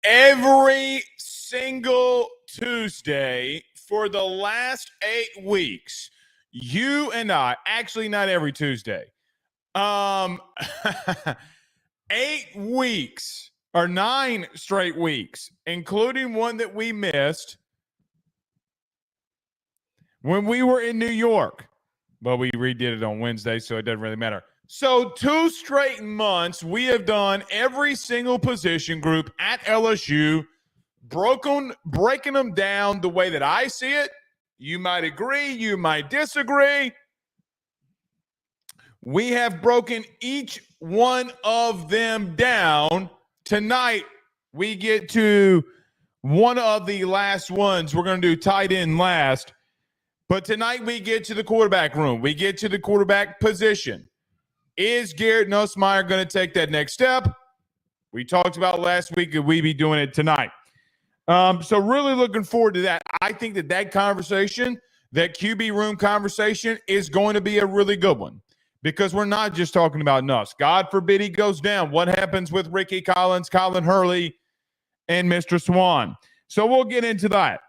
Every single Tuesday for the last 8 weeks, you and I, actually not every Tuesday, um 8 weeks or 9 straight weeks, including one that we missed when we were in New York. But we redid it on Wednesday, so it doesn't really matter. So 2 straight months, we have done every single position group at LSU, breaking them down the way that I see it. You might agree, you might disagree. We have broken each one of them down. Tonight, we get to one of the last ones. We're going to do tight end last. But tonight, we get to the quarterback room. We get to the quarterback position. Is Garrett Nussmeier going to take that next step? We talked about last week. Could we be doing it tonight? So really looking forward to that. I think that conversation, that QB room conversation, is going to be a really good one because we're not just talking about Nuss. God forbid he goes down. What happens with Ricky Collins, Colin Hurley, and Mr. Swan? So we'll get into that.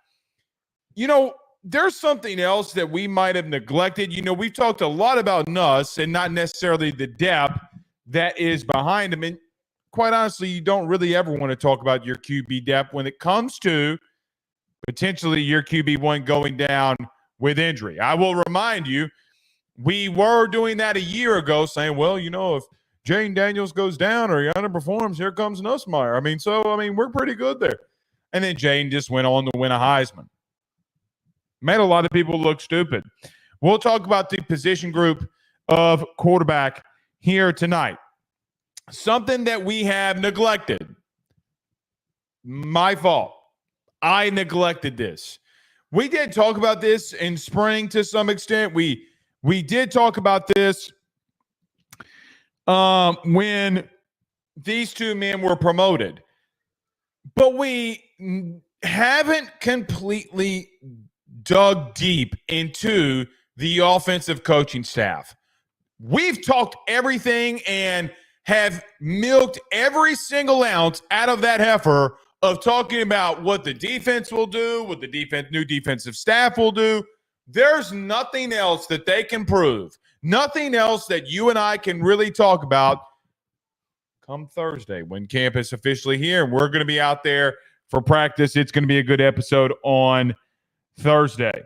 You know, there's something else that we might have neglected. You know, we've talked a lot about Nuss and not necessarily the depth that is behind him. And quite honestly, you don't really ever want to talk about your QB depth when it comes to potentially your QB1 going down with injury. I will remind you, we were doing that a year ago, saying, well, you know, if Jane Daniels goes down or he underperforms, here comes Nussmeier. I mean, we're pretty good there. And then Jane just went on to win a Heisman. Made a lot of people look stupid. We'll talk about the position group of quarterback here tonight. Something that we have neglected. My fault. I neglected this. We did talk about this in spring to some extent. We did talk about this when these two men were promoted. But we haven't completely dug deep into the offensive coaching staff. We've talked everything and have milked every single ounce out of that heifer of talking about what the defense will do, what the new defensive staff will do. There's nothing else that they can prove, nothing else that you and I can really talk about come Thursday when camp is officially here and we're going to be out there for practice. It's going to be a good episode on Thursday.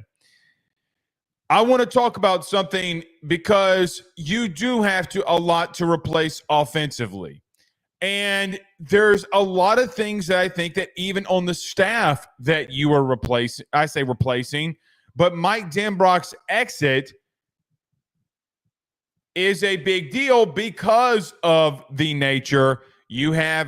I want to talk about something because you do have a lot to replace offensively. And there's a lot of things that I think that even on the staff that you are replacing, I say replacing, but Mike Denbrock's exit is a big deal because of the nature. You have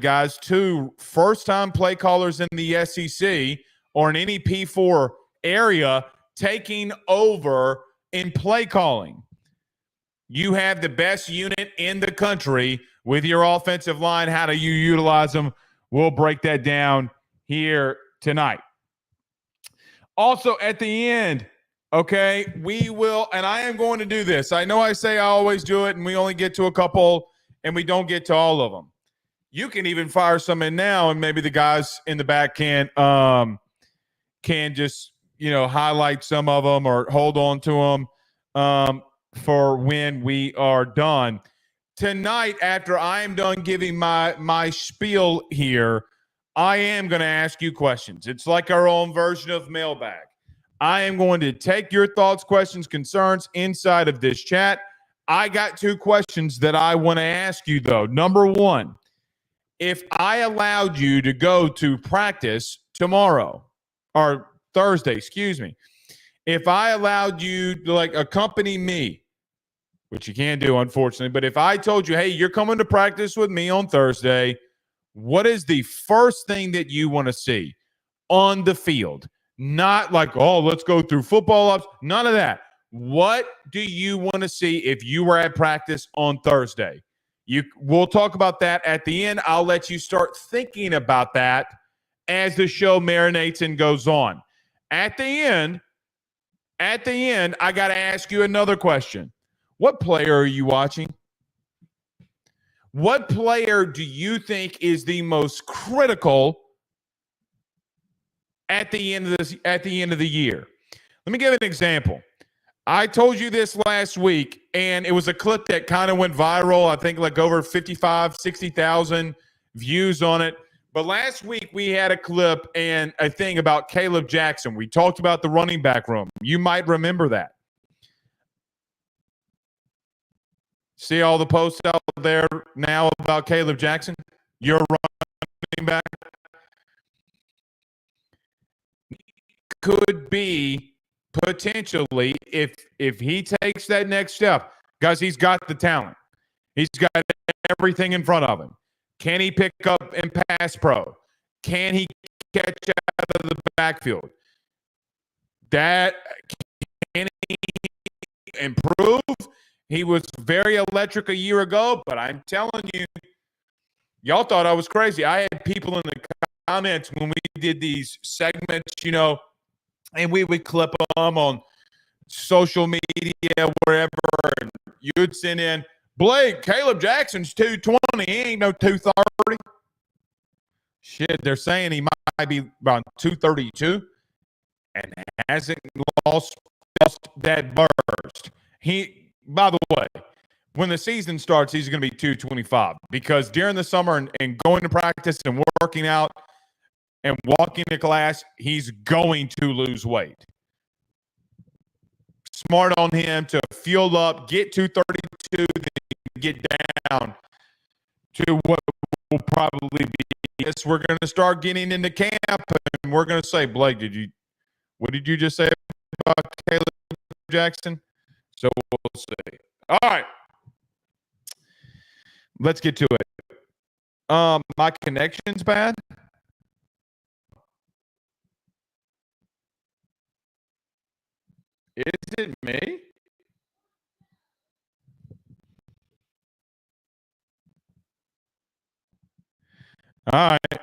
guys, 2 first-time play callers in the SEC or in any P4 area taking over in play calling. You have the best unit in the country with your offensive line. How do you utilize them? We'll break that down here tonight. Also, at the end, okay, we will, and I am going to do this. I know I say I always do it, and we only get to a couple, and we don't get to all of them. You can even fire some in now, and maybe the guys in the back can just, highlight some of them or hold on to them for when we are done. Tonight, after I am done giving my spiel here, I am going to ask you questions. It's like our own version of mailbag. I am going to take your thoughts, questions, concerns inside of this chat. I got 2 questions that I want to ask you, though. Number 1, if I allowed you to go to practice tomorrow or Thursday, if I allowed you to accompany me, which you can't do, unfortunately, but if I told you, hey, you're coming to practice with me on Thursday, what is the first thing that you want to see on the field? Not like, oh, let's go through football ups. None of that. What do you want to see if you were at practice on Thursday? We'll talk about that at the end. I'll let you start thinking about that as the show marinates and goes on. At the end, I got to ask you another question. What player are you watching? What player do you think is the most critical at the end of the year? Let me give an example. I told you this last week, and it was a clip that kind of went viral. I think like over 55, 60,000 views on it. But last week we had a clip and a thing about Caleb Jackson. We talked about the running back room. You might remember that. See all the posts out there now about Caleb Jackson? Your running back could be potentially, if he takes that next step, guys, he's got the talent. He's got everything in front of him. Can he pick up and pass pro? Can he catch out of the backfield? That can he improve? He was very electric a year ago, but I'm telling you, y'all thought I was crazy. I had people in the comments when we did these segments, and we would clip them on social media, wherever, and you'd send in, Blake, Caleb Jackson's 220. He ain't no 230. Shit, they're saying he might be around 232 and hasn't lost that burst. By the way, when the season starts, he's going to be 225 because during the summer and going to practice and working out and walking to class, he's going to lose weight. Smart on him to fuel up, get 232, then get down to what will probably be. Yes, we're going to start getting into camp, and we're going to say, Blake, what did you just say about Caleb Jackson? So we'll see. All right. Let's get to it. My connection's bad. Is it me? All right.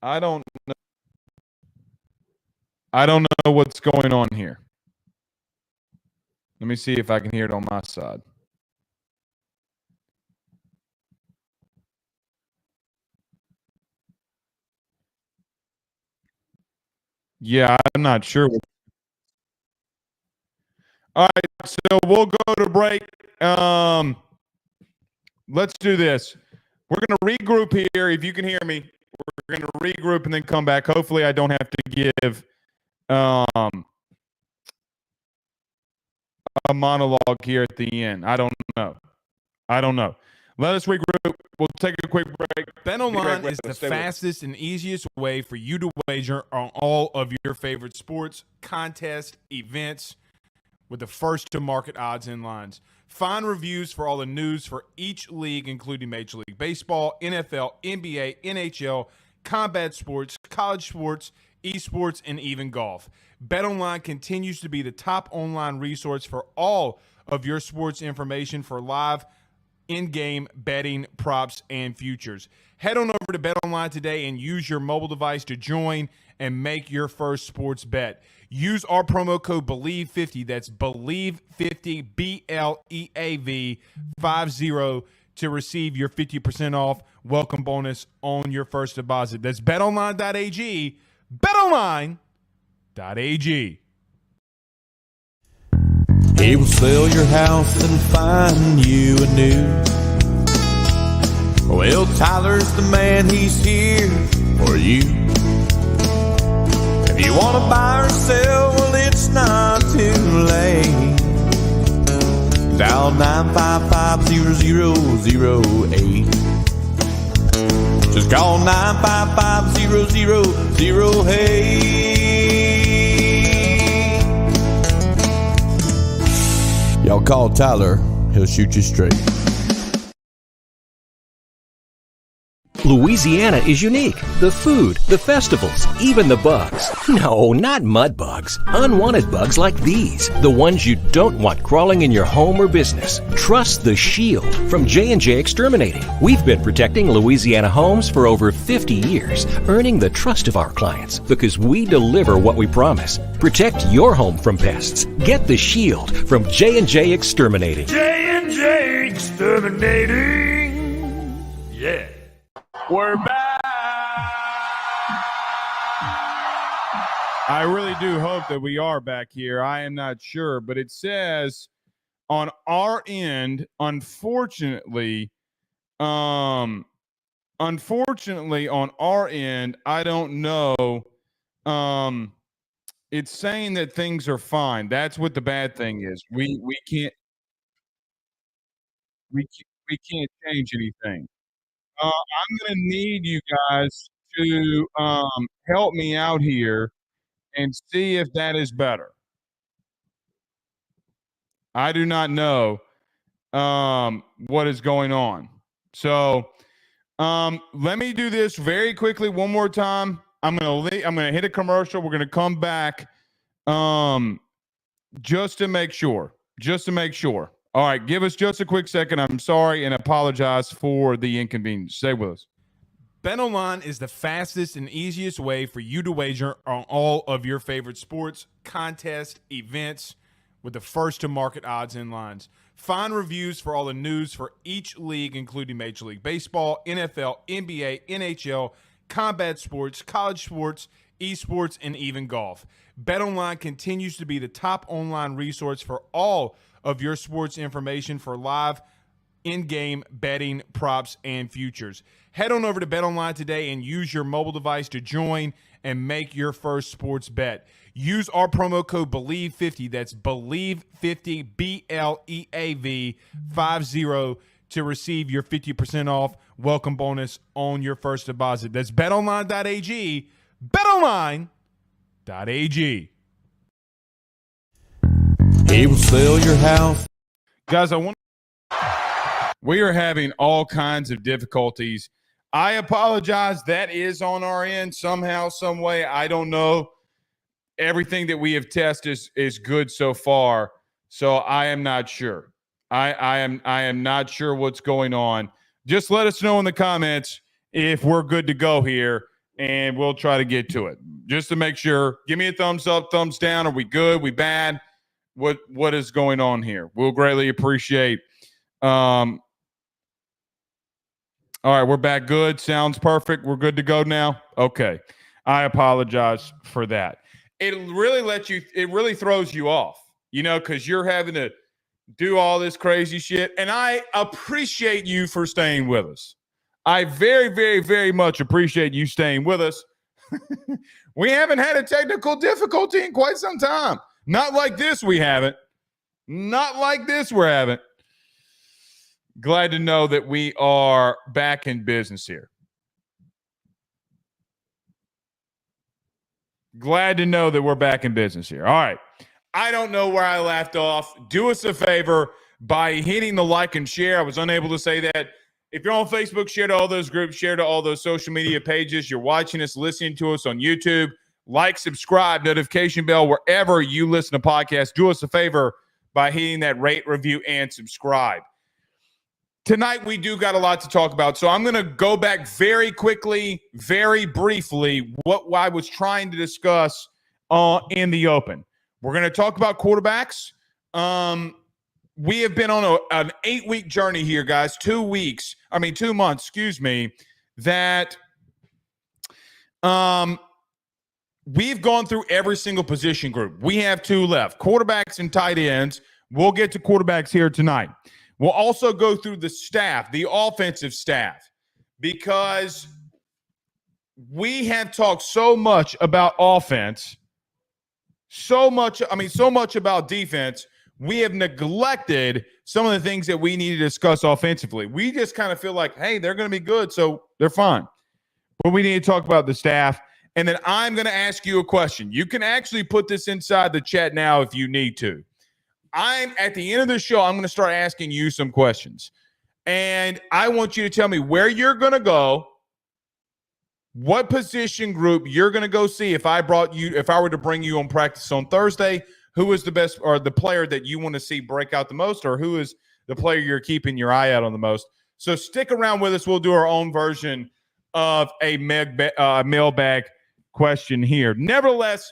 I don't know what's going on here. Let me see if I can hear it on my side. Yeah, I'm not sure. All right, so we'll go to break. Let's do this. We're going to regroup here. If you can hear me, we're going to regroup and then come back. Hopefully I don't have to give a monologue here at the end. I don't know. Let us regroup. We'll take a quick break. BetOnline is the fastest and easiest way for you to wager on all of your favorite sports, contests, events with the first-to-market odds and lines. Find reviews for all the news for each league, including Major League Baseball, NFL, NBA, NHL, combat sports, college sports, esports, and even golf. BetOnline continues to be the top online resource for all of your sports information for live in-game betting, props, and futures. Head on over to BetOnline today and use your mobile device to join and make your first sports bet. Use our promo code BELIEVE50, that's BELIEVE50, BLEAV 50, to receive your 50% off welcome bonus on your first deposit. That's betonline.ag, betonline.ag. He will sell your house and find you a new. Well, Tyler's the man, he's here for you. If you want to buy or sell, well, it's not too late. Dial 955-0008. Just call 955-0008. Y'all call Tyler, he'll shoot you straight. Louisiana is unique. The food, the festivals, even the bugs. No, not mud bugs. Unwanted bugs like these. The ones you don't want crawling in your home or business. Trust the Shield from J&J Exterminating. We've been protecting Louisiana homes for over 50 years, earning the trust of our clients because we deliver what we promise. Protect your home from pests. Get the Shield from J&J Exterminating. J&J Exterminating. Yeah. We're back. I really do hope that we are back here. I am not sure, but it says on our end, unfortunately on our end, I don't know. It's saying that things are fine. That's what the bad thing is. We can't change anything. I'm gonna need you guys to help me out here and see if that is better. I do not know what is going on. So let me do this very quickly one more time. I'm gonna hit a commercial. We're gonna come back just to make sure. All right, give us just a quick second. I'm sorry and apologize for the inconvenience. Stay with us. BetOnline is the fastest and easiest way for you to wager on all of your favorite sports, contests, events with the first-to-market odds and lines. Find reviews for all the news for each league, including Major League Baseball, NFL, NBA, NHL, combat sports, college sports, esports, and even golf. BetOnline continues to be the top online resource for all of your sports information for live in-game betting, props, and futures. Head on over to BetOnline today and use your mobile device to join and make your first sports bet. Use our promo code BELIEVE50, that's BELIEVE50, BLEAV 50, to receive your 50% off welcome bonus on your first deposit. That's betonline.ag, betonline.ag. He will sell your house. Guys, we are having all kinds of difficulties. I apologize. That is on our end somehow, some way. I don't know. Everything that we have tested is good so far, so I am not sure. I am not sure what's going on. Just let us know in the comments if we're good to go here, and we'll try to get to it. Just to make sure, give me a thumbs up, thumbs down. Are we good? We bad? What is going on here? We'll greatly appreciate. All right, we're back. Good. Sounds perfect. We're good to go now. Okay. I apologize for that. It really throws you off, because you're having to do all this crazy shit. And I appreciate you for staying with us. I very, very, very much appreciate you staying with us. We haven't had a technical difficulty in quite some time. Not like this, we haven't. Not like this, we haven't. Glad to know that we are back in business here. Glad to know that we're back in business here. All right. I don't know where I left off. Do us a favor by hitting the like and share. I was unable to say that. If you're on Facebook, share to all those groups, share to all those social media pages. You're watching us, listening to us on YouTube. Like, subscribe, notification bell, wherever you listen to podcasts. Do us a favor by hitting that rate, review, and subscribe. Tonight, we do got a lot to talk about, so I'm going to go back very quickly, very briefly, what I was trying to discuss in the open. We're going to talk about quarterbacks. We have been on an 8-week journey here, guys. 2 months, that we've gone through every single position group. We have 2 left, quarterbacks and tight ends. We'll get to quarterbacks here tonight. We'll also go through the staff, the offensive staff, because we have talked so much about offense, so much about defense. We have neglected some of the things that we need to discuss offensively. We just kind of feel like, hey, they're going to be good, so they're fine. But we need to talk about the staff. And then I'm going to ask you a question. You can actually put this inside the chat now if you need to. At the end of the show, I'm going to start asking you some questions. And I want you to tell me where you're going to go what position group you're going to go see if I were to bring you on practice on Thursday, who is the best or the player that you want to see break out the most, or who is the player you're keeping your eye out on the most. So stick around with us. We'll do our own version of a mailbag question here. Nevertheless,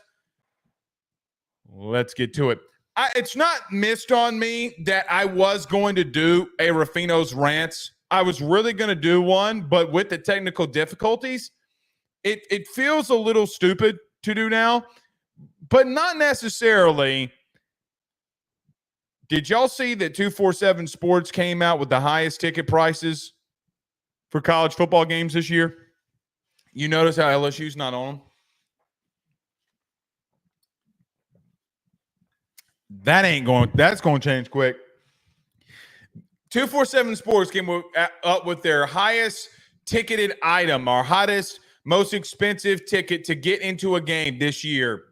let's get to it. It's not missed on me that I was going to do a Ruffino's Rants. I was really going to do one, but with the technical difficulties, it feels a little stupid to do now, but not necessarily. Did y'all see that 247 Sports came out with the highest ticket prices for college football games this year? You notice how LSU's not on them? That's going to change quick. 247 Sports came up with their highest ticketed item, our hottest, most expensive ticket to get into a game this year.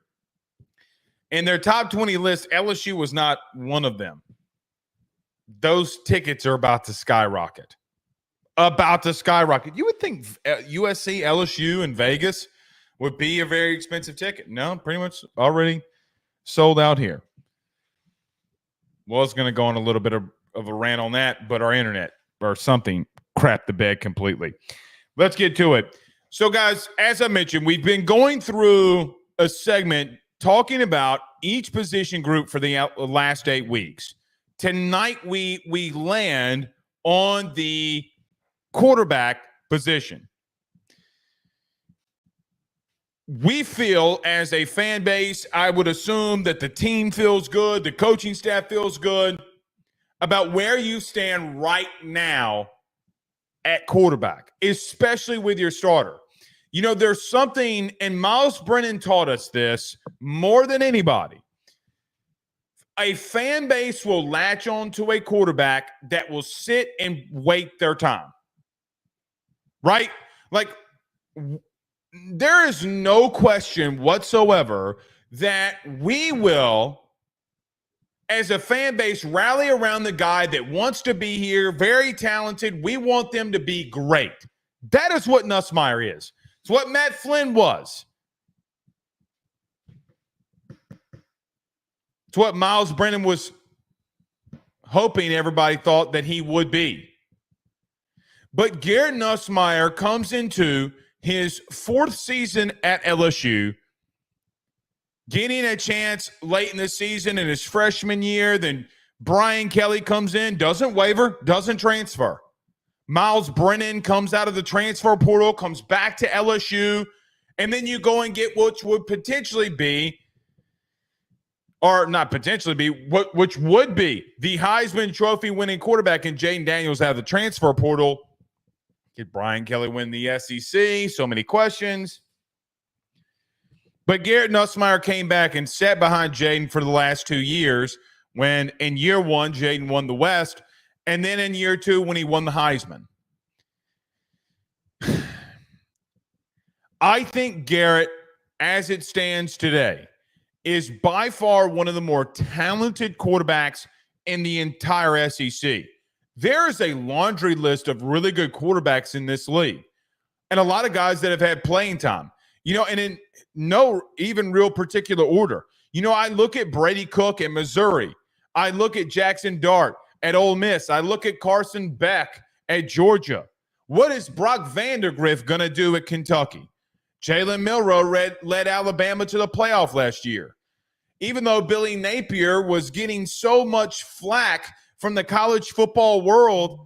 In their top 20 list, LSU was not one of them. Those tickets are about to skyrocket. You would think USC, LSU, and Vegas would be a very expensive ticket. No, pretty much already sold out here. Was going to go on a little bit of a rant on that, but our internet or something crapped the bed completely. Let's get to it. So, guys, as I mentioned, we've been going through a segment talking about each position group for the last 8 weeks. Tonight, we land on the quarterback position. We feel as a fan base, I would assume that the team feels good, the coaching staff feels good about where you stand right now at quarterback, especially with your starter. You know, there's something, and Miles Brennan taught us this more than anybody. A fan base will latch on to a quarterback that will sit and wait their time. Right? Like, there is no question whatsoever that we will, as a fan base, rally around the guy that wants to be here, very talented. We want them to be great. That is what Nussmeier is. It's what Matt Flynn was. It's what Miles Brennan was hoping everybody thought that he would be. But Garrett Nussmeier comes into his 4th season at LSU, getting a chance late in the season in his freshman year. Then Brian Kelly comes in, doesn't waver, doesn't transfer. Miles Brennan comes out of the transfer portal, comes back to LSU, and then you go and get which would potentially be, or not potentially be, which would be the Heisman Trophy winning quarterback in Jayden Daniels out of the transfer portal. Did Brian Kelly win the SEC? So many questions. But Garrett Nussmeier came back and sat behind Jayden for the last 2 years when in year 1, Jayden won the West, and then in year 2 when he won the Heisman. I think Garrett, as it stands today, is by far one of the more talented quarterbacks in the entire SEC. There is a laundry list of really good quarterbacks in this league and a lot of guys that have had playing time, you know, and in no even real particular order. You know, I look at Brady Cook at Missouri. I look at Jackson Dart at Ole Miss. I look at Carson Beck at Georgia. What is Brock Vandagriff going to do at Kentucky? Jalen Milroe led Alabama to the playoff last year. Even though Billy Napier was getting so much flack from the college football world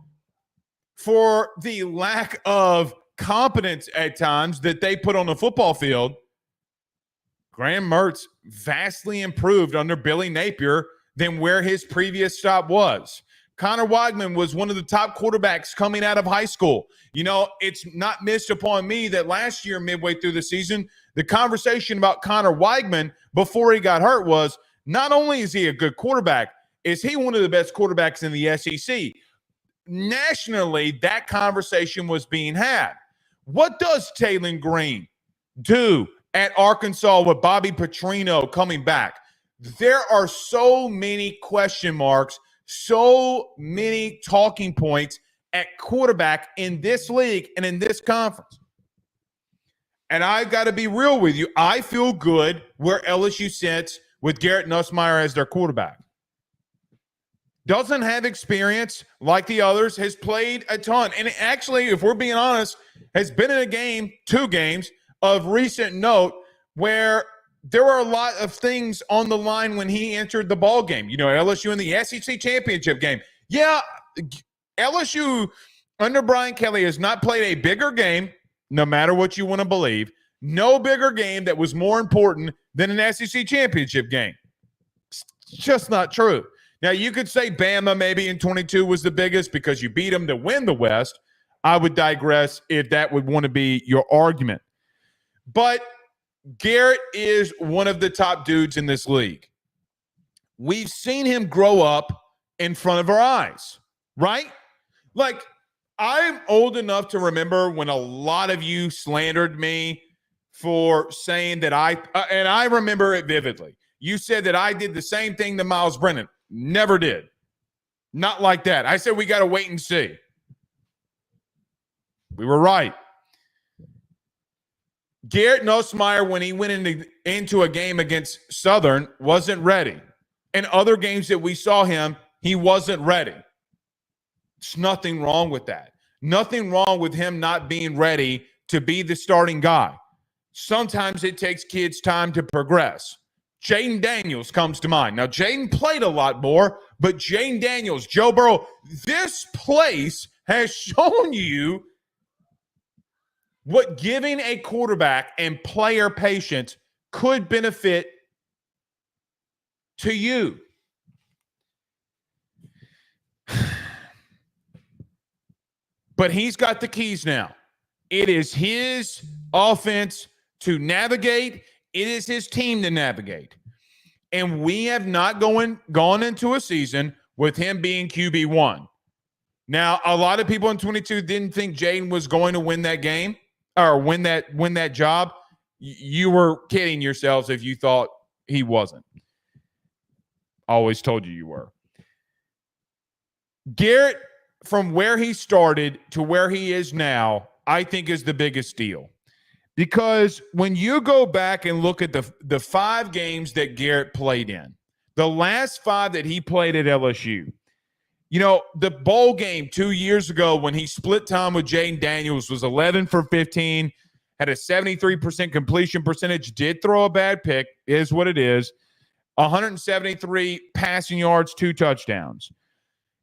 for the lack of competence at times that they put on the football field, Graham Mertz vastly improved under Billy Napier than where his previous stop was. Connor Weigman was one of the top quarterbacks coming out of high school. You know, it's not missed upon me that last year, midway through the season, the conversation about Connor Weigman before he got hurt was not only is he a good quarterback, is he one of the best quarterbacks in the SEC? Nationally, that conversation was being had. What does Taylen Green do at Arkansas with Bobby Petrino coming back? There are so many question marks, so many talking points at quarterback in this league and in this conference. And I've got to be real with you. I feel good where LSU sits with Garrett Nussmeier as their quarterback. Doesn't have experience like the others, has played a ton. And actually, if we're being honest, has been in a game, 2 games of recent note where there were a lot of things on the line when he entered the ball game. You know, LSU in the SEC championship game. Yeah, LSU under Brian Kelly has not played a bigger game, no matter what you want to believe. No bigger game that was more important than an SEC championship game. It's just not true. Now, you could say Bama maybe in 22 was the biggest because you beat them to win the West. I would digress if that would want to be your argument. But Garrett is one of the top dudes in this league. We've seen him grow up in front of our eyes, right? Like, I'm old enough to remember when a lot of you slandered me for saying that and I remember it vividly. You said that I did the same thing to Miles Brennan. Never did. Not like that. I said we got to wait and see. We were right. Garrett Nussmeier, when he went into a game against Southern, wasn't ready. In other games that we saw him, he wasn't ready. There's nothing wrong with that. Nothing wrong with him not being ready to be the starting guy. Sometimes it takes kids time to progress. Jaden Daniels comes to mind. Now, Jaden played a lot more, but Jaden Daniels, Joe Burrow, this place has shown you what giving a quarterback and player patience could benefit to you. But he's got the keys now. It is his offense to navigate. It is his team to navigate. And we have not gone into a season with him being QB1. Now, a lot of people in 22 didn't think Jaden was going to win that game or win that job. You were kidding yourselves if you thought he wasn't. Always told you were. Garrett, from where he started to where he is now, I think is the biggest deal. Because when you go back and look at the 5 games that Garrett played in, the last 5 that he played at LSU, you know, the bowl game 2 years ago when he split time with Jaden Daniels was 11 for 15, had a 73% completion percentage, did throw a bad pick, is what it is, 173 passing yards, 2 touchdowns.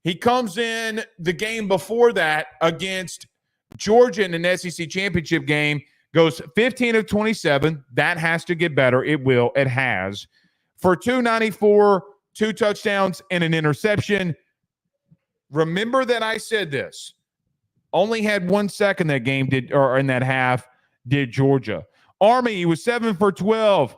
He comes in the game before that against Georgia in an SEC championship game, goes 15 of 27. That has to get better. It will. It has. For 294, 2 touchdowns, and an interception. Remember that I said this. Only had 1 sack in that game, or in that half, did Georgia. Army, he was 7 for 12.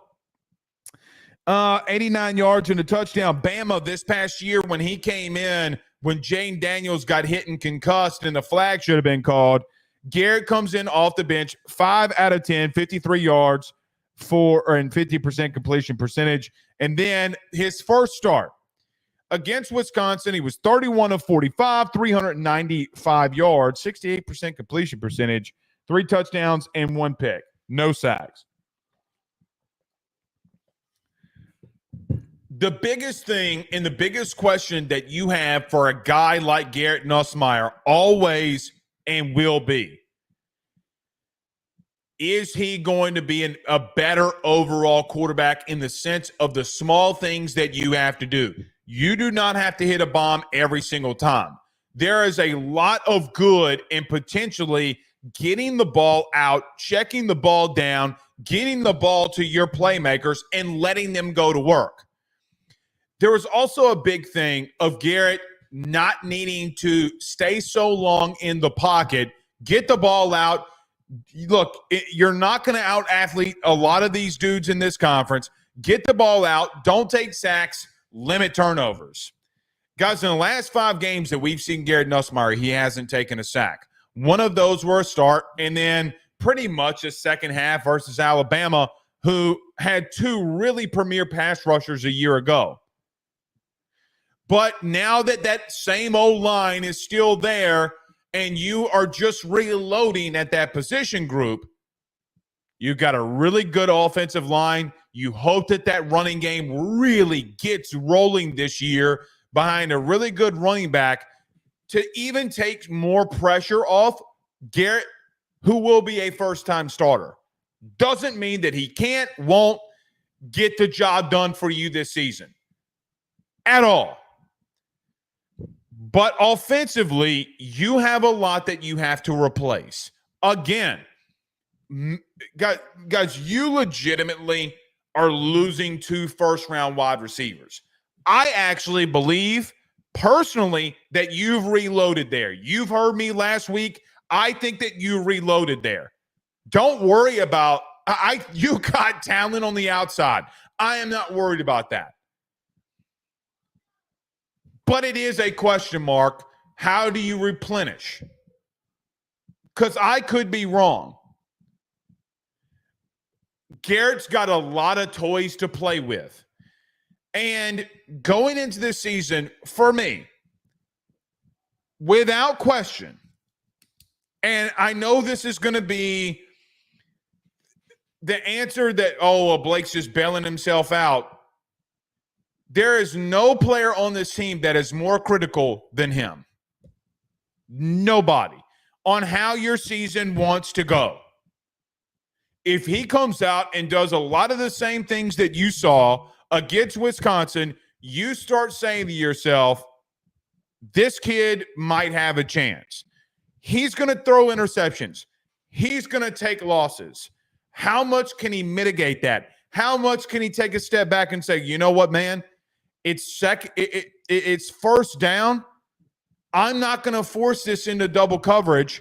89 yards and a touchdown. Bama this past year when he came in, when Jaden Daniels got hit and concussed and the flag should have been called, Garrett comes in off the bench, 5 out of 10, 53 yards and 50% completion percentage. And then his first start against Wisconsin, he was 31 of 45, 395 yards, 68% completion percentage, 3 touchdowns and 1 pick. No sacks. The biggest thing and the biggest question that you have for a guy like Garrett Nussmeier always and will be, is he going to be a better overall quarterback in the sense of the small things that you have to do? You do not have to hit a bomb every single time. There is a lot of good in potentially getting the ball out, checking the ball down, getting the ball to your playmakers, and letting them go to work. There was also a big thing of Garrett not needing to stay so long in the pocket, get the ball out. Look, you're not going to out-athlete a lot of these dudes in this conference. Get the ball out. Don't take sacks. Limit turnovers. Guys, in the last 5 games that we've seen Garrett Nussmeier, he hasn't taken a sack. One of those were a start, and then pretty much a second half versus Alabama, who had 2 really premier pass rushers a year ago. But now that same old line is still there and you are just reloading at that position group, You got a really good offensive line. You hope that that running game really gets rolling this year behind a really good running back to even take more pressure off Garrett, who will be a first-time starter. Doesn't mean that he can't, won't get the job done for you this season at all. But offensively, you have a lot that you have to replace. Again, guys, you legitimately are losing 2 first-round wide receivers. I actually believe personally that you've reloaded there. You've heard me last week. I think that you reloaded there. Don't worry about you got talent on the outside. I am not worried about that. But it is a question mark. How do you replenish? Because I could be wrong. Garrett's got a lot of toys to play with. And going into this season, for me, without question, and I know this is going to be the answer that, Blake's just bailing himself out. There is no player on this team that is more critical than him. Nobody. On how your season wants to go. If he comes out and does a lot of the same things that you saw against Wisconsin, you start saying to yourself, this kid might have a chance. He's going to throw interceptions. He's going to take losses. How much can he mitigate that? How much can he take a step back and say, you know what, man? It's first down. I'm not going to force this into double coverage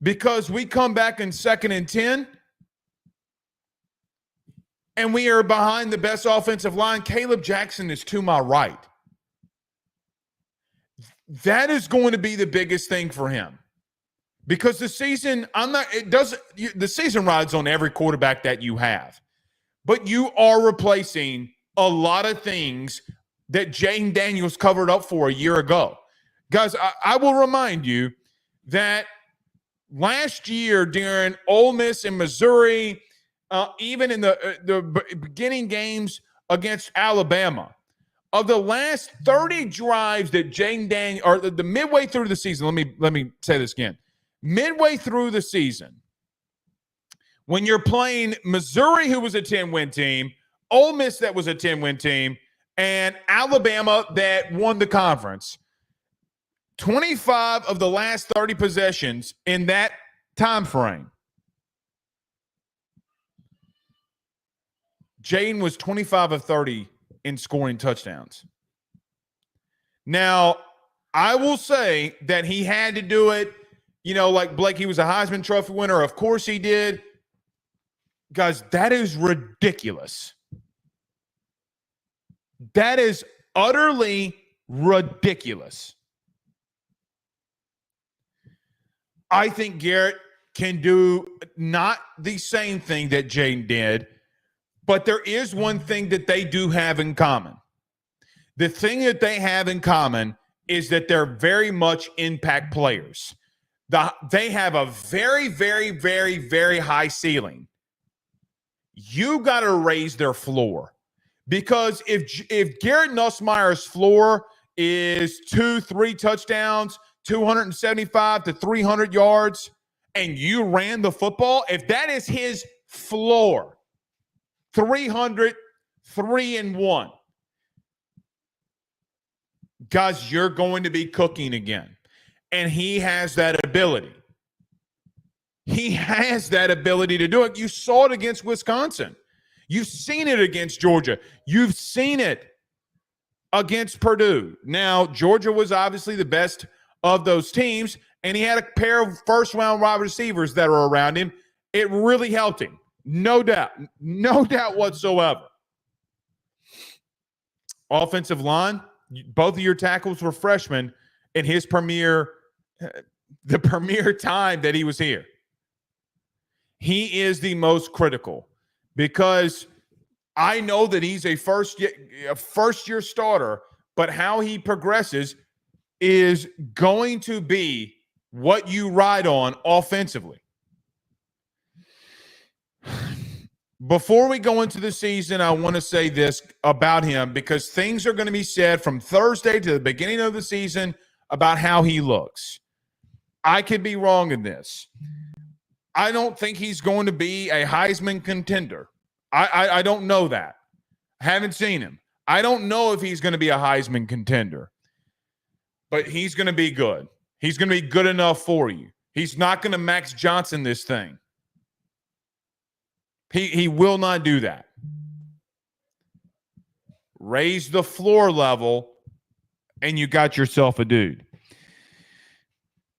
because we come back in 2nd and 10 and we are behind the best offensive line. Caleb Jackson is to my right. That is going to be the biggest thing for him because the season, the season rides on every quarterback that you have, but you are replacing a lot of things that Jayden Daniels covered up for a year ago. Guys, I will remind you that last year during Ole Miss and Missouri, even in the beginning games against Alabama, of the last 30 drives that Jayden Daniels, or the midway through the season, let me say this again. Midway through the season, when you're playing Missouri, who was a 10-win team, Ole Miss that was a 10-win team, and Alabama that won the conference, 25 of the last 30 possessions in that time frame, Jayden was 25 of 30 in scoring touchdowns. Now, I will say that he had to do it, like Blake, he was a Heisman Trophy winner. Of course he did. Guys, that is ridiculous. That is utterly ridiculous. I think Garrett can do not the same thing that Jayden did, but there is one thing that they do have in common. The thing that they have in common is that they're very much impact players. They have a very, very, very, very high ceiling. You got to raise their floor. Because if Garrett Nussmeier's floor is 2-3 touchdowns, 275 to 300 yards, and you ran the football, if that is his floor, 300, 3-1, guys, you're going to be cooking again. And he has that ability. He has that ability to do it. You saw it against Wisconsin. You've seen it against Georgia. You've seen it against Purdue. Now, Georgia was obviously the best of those teams, and he had a pair of first-round wide receivers that are around him. It really helped him. No doubt. No doubt whatsoever. Offensive line, both of your tackles were freshmen in his premier time that he was here. He is the most critical. Because I know that he's a first-year starter, but how he progresses is going to be what you ride on offensively. Before we go into the season, I want to say this about him because things are going to be said from Thursday to the beginning of the season about how he looks. I could be wrong in this. I don't think he's going to be a Heisman contender. I don't know that. I haven't seen him. I don't know if he's going to be a Heisman contender, but he's going to be good. He's going to be good enough for you. He's not going to Max Johnson this thing. He will not do that. Raise the floor level, and you got yourself a dude.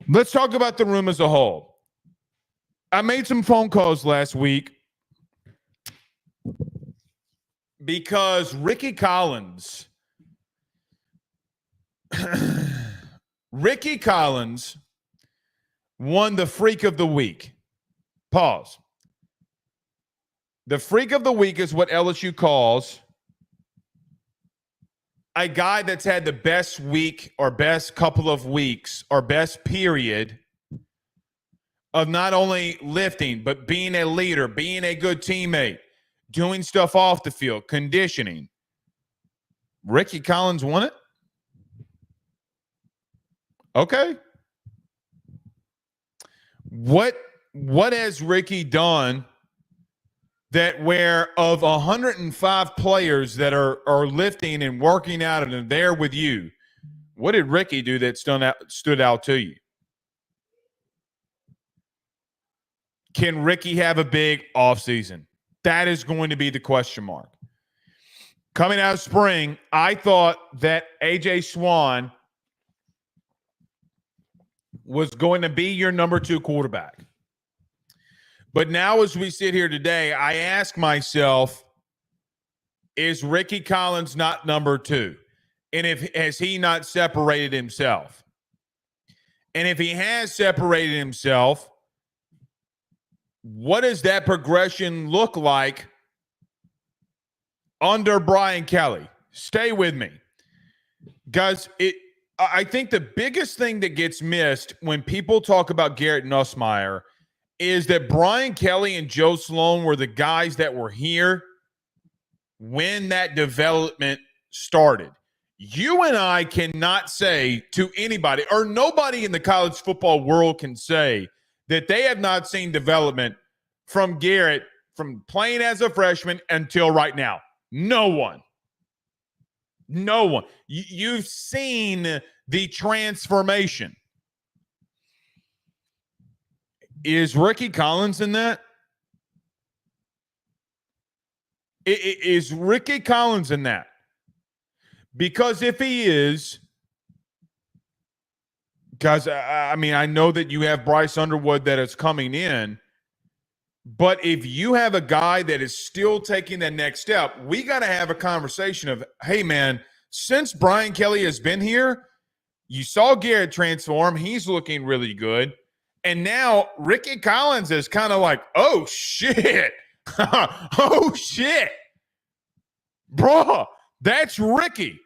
Let's talk about the room as a whole. I made some phone calls last week because Ricky Collins won the Freak of the Week. Pause. The Freak of the Week is what LSU calls a guy that's had the best week or best couple of weeks or best period of not only lifting, but being a leader, being a good teammate, doing stuff off the field, conditioning. Ricky Collins won it? Okay. What has Ricky done that where of 105 players that are lifting and working out and are there with you, what did Ricky do that stood out to you? Can Ricky have a big offseason? That is going to be the question mark. Coming out of spring, I thought that A.J. Swann was going to be your number 2 quarterback. But now as we sit here today, I ask myself, is Ricky Collins not number 2? And has he not separated himself? And if he has separated himself, what does that progression look like under Brian Kelly? Stay with me. Guys, I think the biggest thing that gets missed when people talk about Garrett Nussmeier is that Brian Kelly and Joe Sloan were the guys that were here when that development started. You and I cannot say to anybody, or nobody in the college football world can say that they have not seen development from Garrett from playing as a freshman until right now. No one. No one. You've seen the transformation. Is Ricky Collins in that? Is Ricky Collins in that? Because if he is, guys, I mean, I know that you have Bryce Underwood that is coming in, but if you have a guy that is still taking that next step, we got to have a conversation of, hey, man, since Brian Kelly has been here, you saw Garrett transform. He's looking really good. And now Ricky Collins is kind of like, oh, shit. Oh, shit. Bruh, that's Ricky.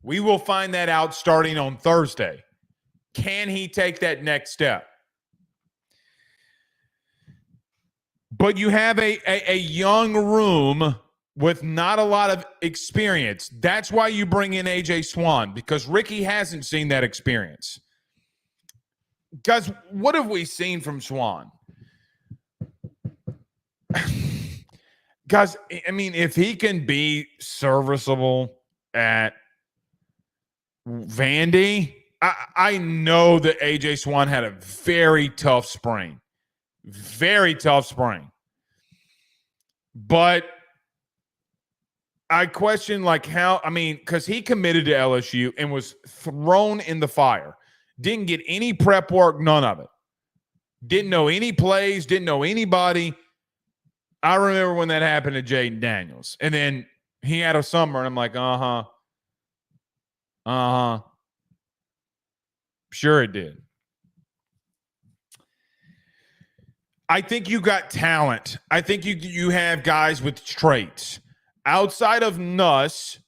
We will find that out starting on Thursday. Can he take that next step? But you have a young room with not a lot of experience. That's why you bring in A.J. Swann, because Ricky hasn't seen that experience. Guys, what have we seen from Swann? Guys, I mean, if he can be serviceable at Vandy, I know that A.J. Swann had a very tough spring. Very tough spring. But I question, like, how, I mean, because he committed to LSU and was thrown in the fire. Didn't get any prep work, none of it. Didn't know any plays, didn't know anybody. I remember when that happened to Jaden Daniels. And then he had a summer, and I'm like, Sure it did. I think you got talent. I think you have guys with traits. Outside of Nuss,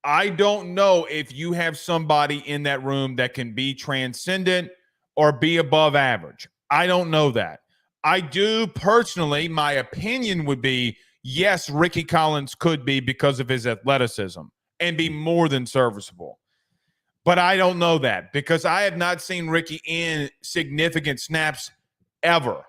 I don't know if you have somebody in that room that can be transcendent or be above average. I don't know that. I do personally, my opinion would be, yes, Ricky Collins could be because of his athleticism and be more than serviceable. But I don't know that because I have not seen Ricky in significant snaps ever.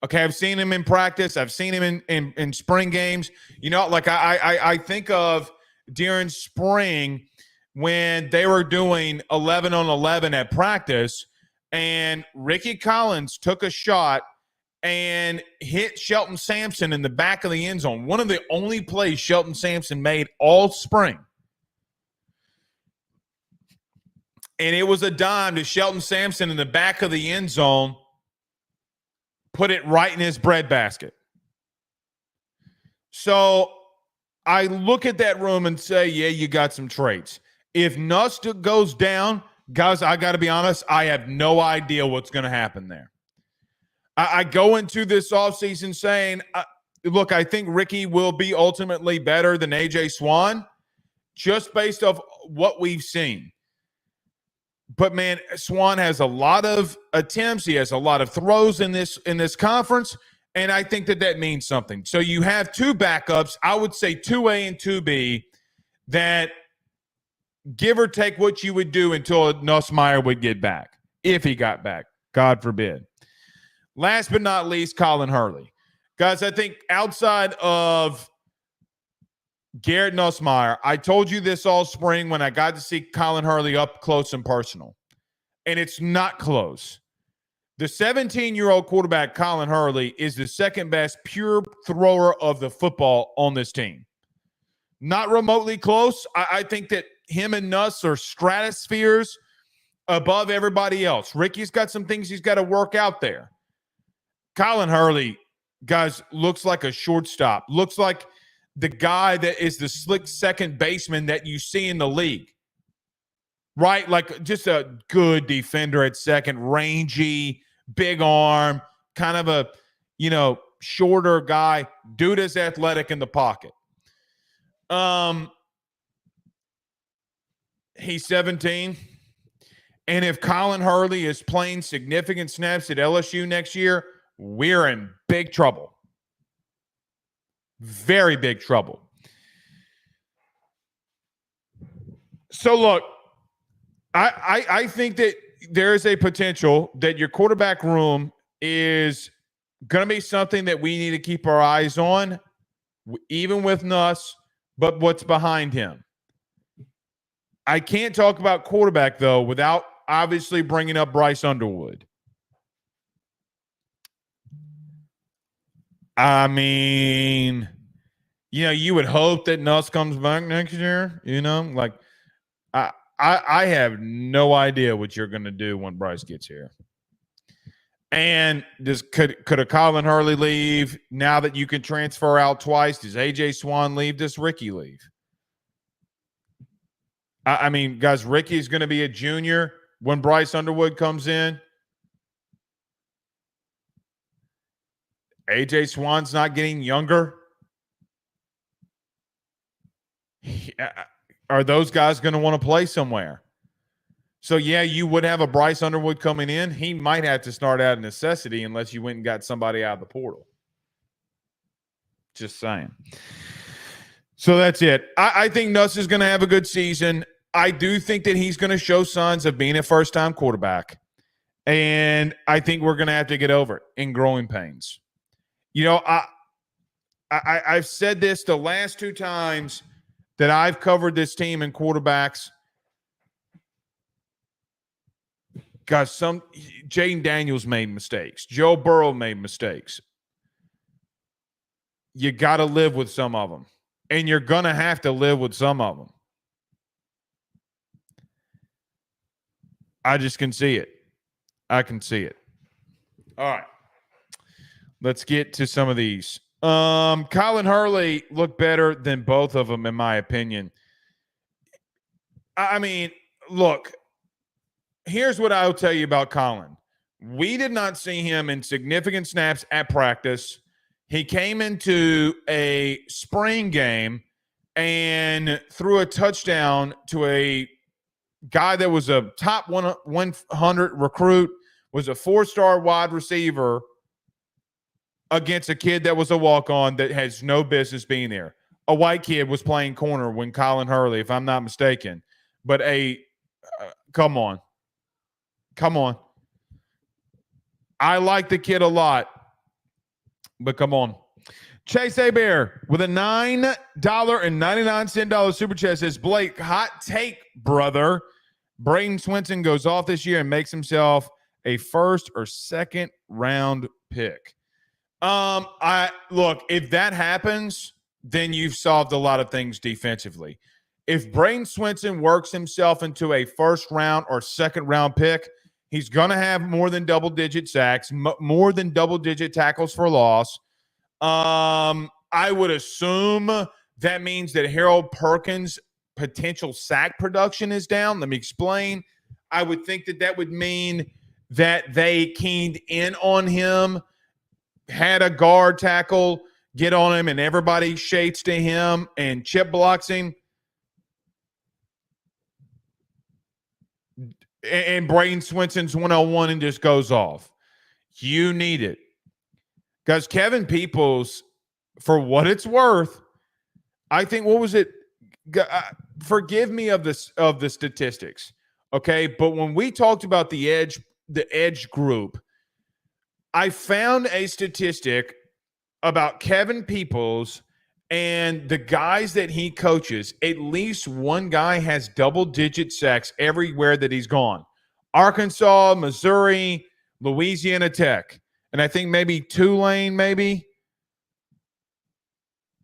Okay, I've seen him in practice. I've seen him in spring games. You know, like I think of during spring when they were doing 11 on 11 at practice, and Ricky Collins took a shot and hit Shelton Sampson in the back of the end zone. One of the only plays Shelton Sampson made all spring. And it was a dime to Shelton Sampson in the back of the end zone, put it right in his breadbasket. So I look at that room and say, yeah, you got some traits. If Nuss goes down, guys, I got to be honest, I have no idea what's going to happen there. I go into this offseason saying, look, I think Ricky will be ultimately better than A.J. Swann just based off what we've seen. But, man, Swann has a lot of attempts. He has a lot of throws in this conference, and I think that means something. So you have two backups, I would say 2A and 2B, that give or take what you would do until Nussmeier would get back, if he got back, God forbid. Last but not least, Colin Hurley. Guys, I think outside of Garrett Nussmeier, I told you this all spring when I got to see Colin Hurley up close and personal. And it's not close. The 17-year-old quarterback, Colin Hurley, is the second best pure thrower of the football on this team. Not remotely close. I think that him and Nuss are stratospheres above everybody else. Ricky's got some things he's got to work out there. Colin Hurley, guys, looks like a shortstop. Looks like the guy that is the slick second baseman that you see in the league, right? Like just a good defender at second, rangy, big arm, kind of a, shorter guy. Dude is athletic in the pocket. He's 17. And if Colin Hurley is playing significant snaps at LSU next year, we're in big trouble. Very big trouble. So, look, I think that there is a potential that your quarterback room is going to be something that we need to keep our eyes on, even with Nuss, but what's behind him. I can't talk about quarterback, though, without obviously bringing up Bryce Underwood. I mean, you would hope that Nuss comes back next year, like I have no idea what you're going to do when Bryce gets here. And could a Colin Hurley leave now that you can transfer out twice? Does A.J. Swann leave? Does Ricky leave? I mean, guys, Ricky's going to be a junior when Bryce Underwood comes in. A.J. Swann's not getting younger. Are those guys going to want to play somewhere? So, yeah, you would have a Bryce Underwood coming in. He might have to start out of necessity unless you went and got somebody out of the portal. Just saying. So that's it. I think Nuss is going to have a good season. I do think that he's going to show signs of being a first-time quarterback. And I think we're going to have to get over it in growing pains. I've said this the last two times that I've covered this team and quarterbacks. Guys, Jaden Daniels made mistakes. Joe Burrow made mistakes. You got to live with some of them. And you're going to have to live with some of them. I just can see it. I can see it. All right. Let's get to some of these. Colin Hurley looked better than both of them, in my opinion. I mean, look, here's what I'll tell you about Colin. We did not see him in significant snaps at practice. He came into a spring game and threw a touchdown to a guy that was a top 100 recruit, was a 4-star wide receiver against a kid that was a walk-on that has no business being there. A white kid was playing corner when Colin Hurley, if I'm not mistaken. But come on. I like the kid a lot, but come on. Chase Abear with a $9.99 super chat says, Blake, hot take, brother. Braden Swinson goes off this year and makes himself a first or second round pick. Look, if that happens, then you've solved a lot of things defensively. If Braden Swinson works himself into a first round or second round pick, he's going to have more than double-digit sacks, more than double-digit tackles for loss. I would assume that means that Harold Perkins' potential sack production is down. Let me explain. I would think that would mean that they keyed in on him, had a guard tackle get on him, and everybody shades to him and chip blocks him. And Braden Swinson's 101 and just goes off. You need it. Because Kevin Peoples, for what it's worth, I think, what was it? Forgive me of the statistics, okay? But when we talked about the edge group, I found a statistic about Kevin Peoples and the guys that he coaches. At least one guy has double-digit sacks everywhere that he's gone. Arkansas, Missouri, Louisiana Tech, and I think maybe Tulane, maybe.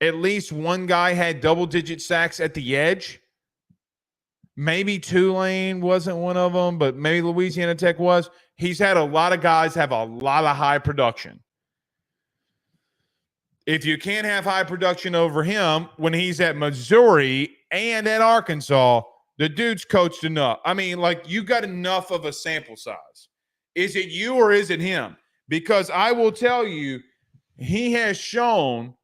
At least one guy had double-digit sacks at the edge. Maybe Tulane wasn't one of them, but maybe Louisiana Tech was. He's had a lot of guys have a lot of high production. If you can't have high production over him when he's at Missouri and at Arkansas, the dude's coached enough. I mean, like, you got enough of a sample size. Is it you or is it him? Because I will tell you, he has shown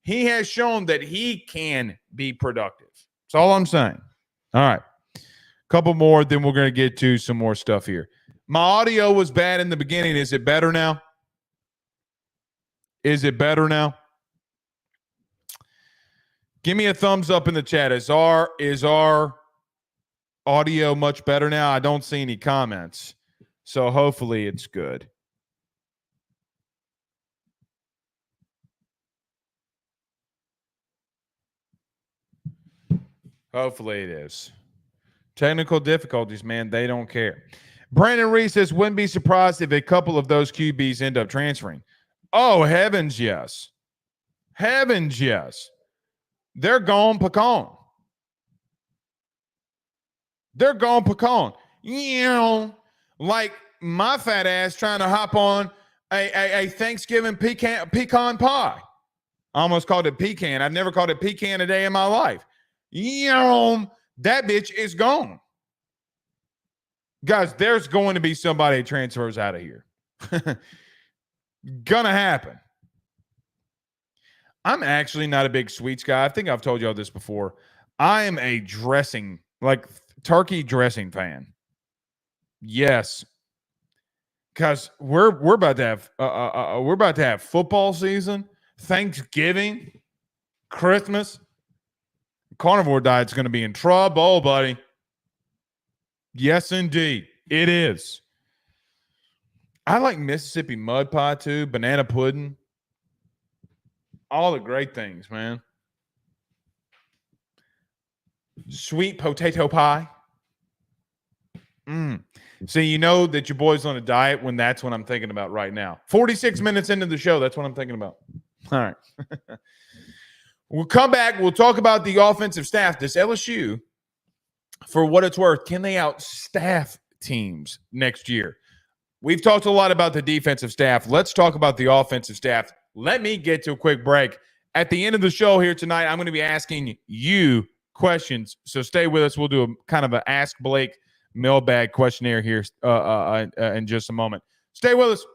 that he can be productive. That's all I'm saying. All right. Couple more, then we're going to get to some more stuff here. My audio was bad in the beginning. Is it better now? Is it better now? Give me a thumbs up in the chat. Is our audio much better now? I don't see any comments. So hopefully it's good. Hopefully it is. Technical difficulties, man, they don't care. Brandon Reese says, wouldn't be surprised if a couple of those QBs end up transferring. Oh, heavens, yes. Heavens, yes. They're gone pecan. They're gone pecan. You know, like my fat ass trying to hop on a Thanksgiving pecan pie. I almost called it pecan. I've never called it pecan a day in my life. You know, that bitch is gone. Guys, there's going to be somebody that transfers out of here. Gonna happen. I'm actually not a big sweets guy. I think I've told y'all this before. I am a dressing, like turkey dressing fan. Yes. Because we're about to have football season, Thanksgiving, Christmas. Carnivore diet's going to be in trouble, buddy. Yes, indeed. It is. I like Mississippi mud pie, too. Banana pudding. All the great things, man. Sweet potato pie. So you know that your boy's on a diet when that's what I'm thinking about right now. 46 minutes into the show, that's what I'm thinking about. All right. We'll come back. We'll talk about the offensive staff. This LSU, for what it's worth, can they outstaff teams next year? We've talked a lot about the defensive staff. Let's talk about the offensive staff. Let me get to a quick break. At the end of the show here tonight, I'm going to be asking you questions. So stay with us. We'll do a kind of an Ask Blake mailbag questionnaire here in just a moment. Stay with us.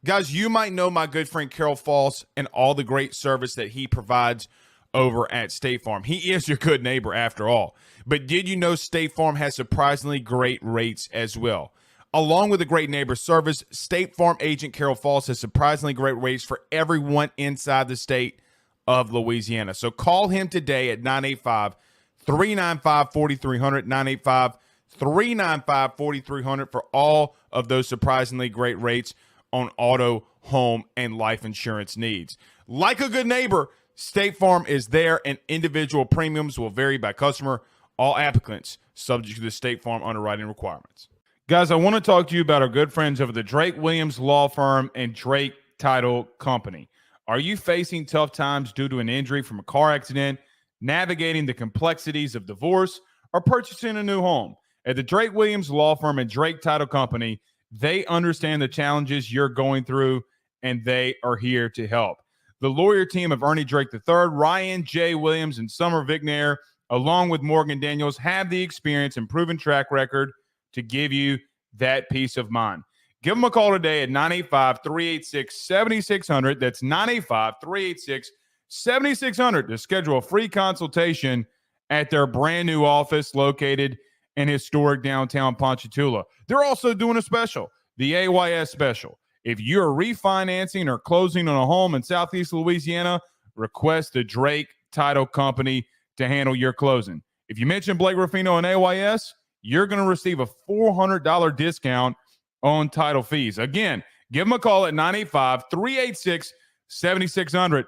Guys, you might know my good friend Carol Falls and all the great service that he provides over at State Farm. He is your good neighbor after all. But did you know State Farm has surprisingly great rates as well? Along with a great neighbor service, State Farm agent Carol Falls has surprisingly great rates for everyone inside the state of Louisiana. So call him today at 985-395-4300, 985-395-4300 for all of those surprisingly great rates on auto, home, and life insurance needs. Like a good neighbor, State Farm is there, and individual premiums will vary by customer. All applicants subject to the State Farm underwriting requirements. Guys, I want to talk to you about our good friends over the Drake Williams Law Firm and Drake Title Company. Are you facing tough times due to an injury from a car accident, navigating the complexities of divorce, or purchasing a new home? At the Drake Williams Law Firm and Drake Title Company, they understand the challenges you're going through, and they are here to help. The lawyer team of Ernie Drake III, Ryan J. Williams, and Summer Vignair, along with Morgan Daniels, have the experience and proven track record to give you that peace of mind. Give them a call today at 985-386-7600. That's 985-386-7600 to schedule a free consultation at their brand new office located in historic downtown Ponchatoula. They're also doing a special, the AYS special. If you're refinancing or closing on a home in Southeast Louisiana, request the Drake Title Company to handle your closing. If you mention Blake Ruffino and AYS, you're going to receive a $400 discount on title fees. Again, give them a call at 985-386-7600.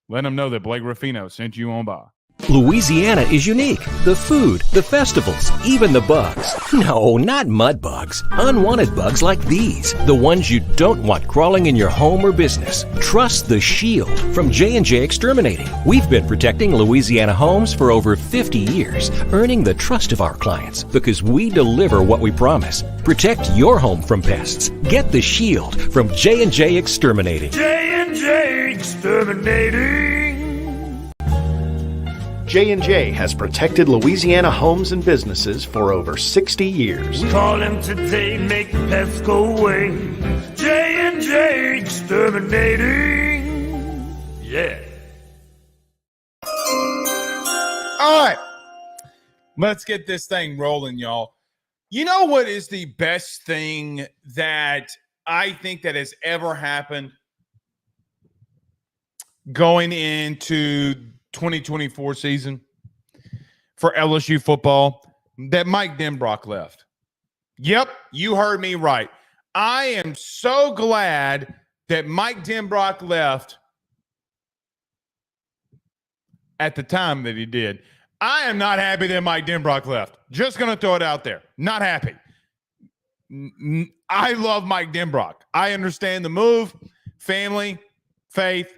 Let them know that Blake Ruffino sent you on by. Louisiana is unique. The food, the festivals, even the bugs. No, not mud bugs. Unwanted bugs like these. The ones you don't want crawling in your home or business. Trust the Shield from J&J Exterminating. We've been protecting Louisiana homes for over 50 years, earning the trust of our clients because we deliver what we promise. Protect your home from pests. Get the Shield from J&J Exterminating. J&J Exterminating. J&J has protected Louisiana homes and businesses for over 60 years. Call him today, make the pests go away. J&J Exterminating. Yeah. All right. Let's get this thing rolling, y'all. You know what is the best thing that I think that has ever happened going into 2024 season for LSU football? That Mike Denbrock left. Yep, you heard me right. I am so glad that Mike Denbrock left at the time that he did. I am not happy that Mike Denbrock left. Just going to throw it out there. Not happy. I love Mike Denbrock. I understand the move, family, faith,